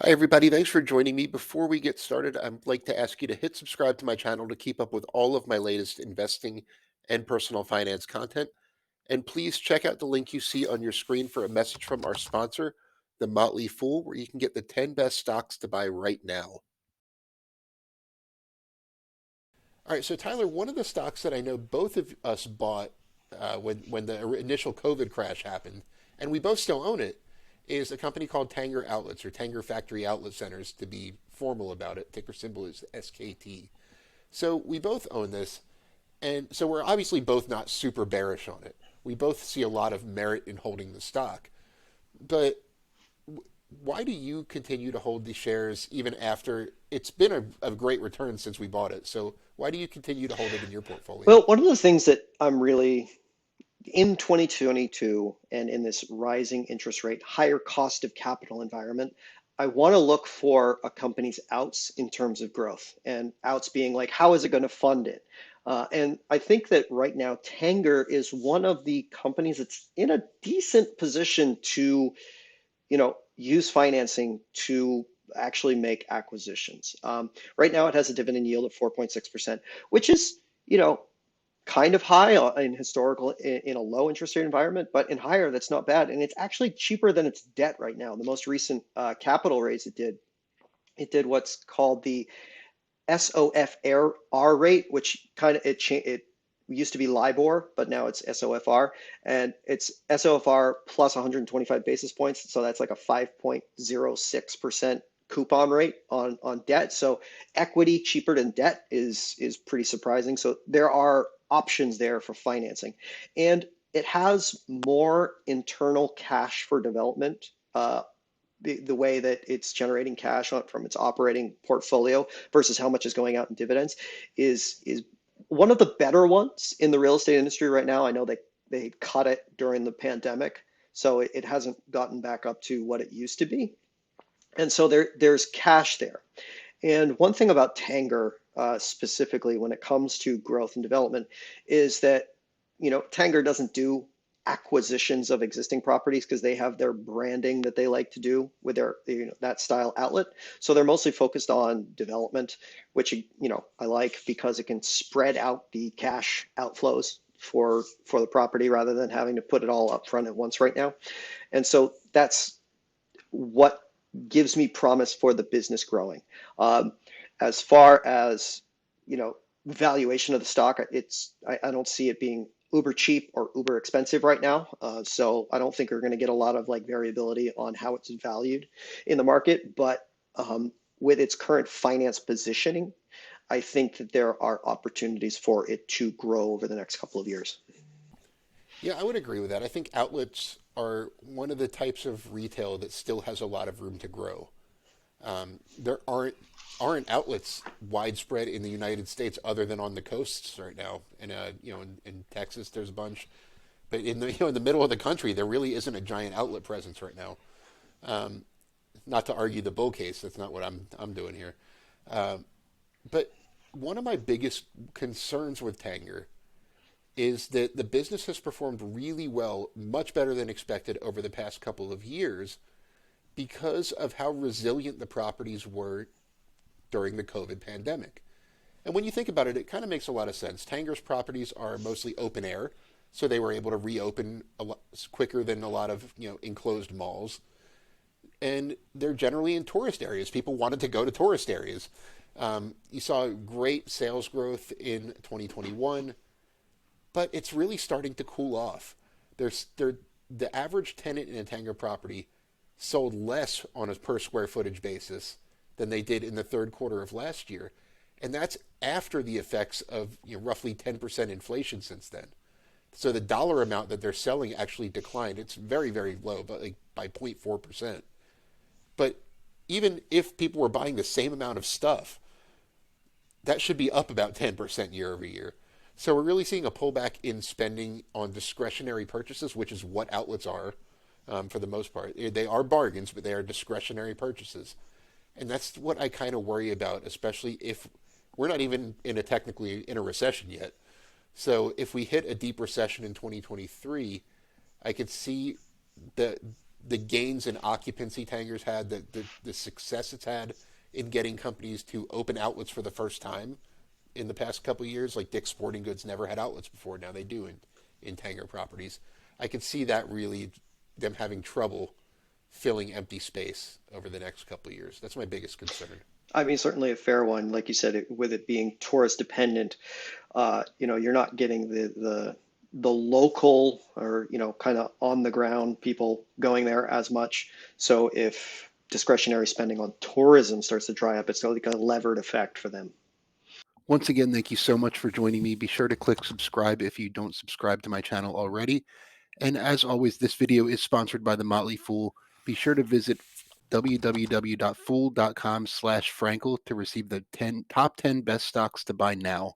Hi, everybody. Thanks for joining me. Before we get started, I'd like to ask you to hit subscribe to my channel to keep up with all of my latest investing and personal finance content. And please check out the link you see on your screen for a message from our sponsor, The Motley Fool, where you can get the 10 best stocks to buy right now. All right, so Tyler, one of the stocks that I know both of us bought when the initial COVID crash happened, and we both still own it, is a company called Tanger Outlets or Tanger Factory Outlet Centers, to be formal about it. Ticker symbol is SKT. So we both own this, and so we're obviously both not super bearish on it. We both see a lot of merit in holding the stock, but why do you continue to hold the shares even after it's been a great return since we bought it? So why do you continue to hold it in your portfolio? Well, one of the things that I'm really in 2022 and in this rising interest rate, higher cost of capital environment, I want to look for a company's outs in terms of growth and outs being like, how is it going to fund it? And I think that right now, Tanger is one of the companies that's in a decent position to, use financing to actually make acquisitions. Right now, it has a dividend yield of 4.6%, which is, you know, kind of high in historical in a low interest rate environment, but in higher, that's not bad. And it's actually cheaper than its debt right now. The most recent capital raise it did what's called the SOFR rate, which kind of it used to be LIBOR, but now it's SOFR, and it's SOFR plus 125 basis points. So that's like a 5.06% coupon rate on debt. So equity cheaper than debt is pretty surprising. So there are options there for financing, and it has more internal cash for development. The way that it's generating cash from its operating portfolio versus how much is going out in dividends is one of the better ones in the real estate industry right now. I know they cut it during the pandemic, so it hasn't gotten back up to what it used to be. And so there's cash there. And one thing about Tanger, specifically when it comes to growth and development, is that Tanger doesn't do acquisitions of existing properties because they have their branding that they like to do with their that style outlet. So they're mostly focused on development, which I like because it can spread out the cash outflows for the property rather than having to put it all up front at once right now. And so that's what gives me promise for the business growing. Um, as far as valuation of the stock, I don't see it being uber cheap or uber expensive right now. So I don't think we're going to get a lot of like variability on how it's valued in the market. But with its current finance positioning, I think that there are opportunities for it to grow over the next couple of years. Yeah, I would agree with that. I think outlets are one of the types of retail that still has a lot of room to grow. There aren't outlets widespread in the United States other than on the coasts right now. And in Texas, there's a bunch, but in the in the middle of the country, there really isn't a giant outlet presence right now. Um, Not to argue the bull case, that's not what I'm doing here. Um, but one of my biggest concerns with Tanger is that the business has performed really well, much better than expected over the past couple of years because of how resilient the properties were during the COVID pandemic. And when you think about it, it kind of makes a lot of sense. Tanger's properties are mostly open air, so they were able to reopen a lot quicker than a lot of enclosed malls. And they're generally in tourist areas. People wanted to go to tourist areas. You saw great sales growth in 2021, but it's really starting to cool off. The average tenant in a Tanger property sold less on a per square footage basis than they did in the third quarter of last year. And that's after the effects of roughly 10% inflation since then. So the dollar amount that they're selling actually declined. It's very, very low, but like by 0.4%. But even if people were buying the same amount of stuff, that should be up about 10% year over year. So we're really seeing a pullback in spending on discretionary purchases, which is what outlets are for the most part. They are bargains, but they are discretionary purchases. And that's what I kind of worry about, especially if we're not even technically in a recession yet. So if we hit a deep recession in 2023, I could see the the gains in occupancy Tanger's had, the success it's had in getting companies to open outlets for the first time in the past couple of years. Like Dick's Sporting Goods never had outlets before. Now they do in Tanger properties. I could see that really them having trouble filling empty space over the next couple of years. That's my biggest concern. I mean, certainly a fair one. Like you said, with it being tourist dependent, you're not getting the local or, kind of on the ground people going there as much. So if discretionary spending on tourism starts to dry up, it's like a levered effect for them. Once again, thank you so much for joining me. Be sure to click subscribe if you don't subscribe to my channel already. And as always, this video is sponsored by The Motley Fool. Be sure to visit www.fool.com/Frankel to receive the top 10 best stocks to buy now.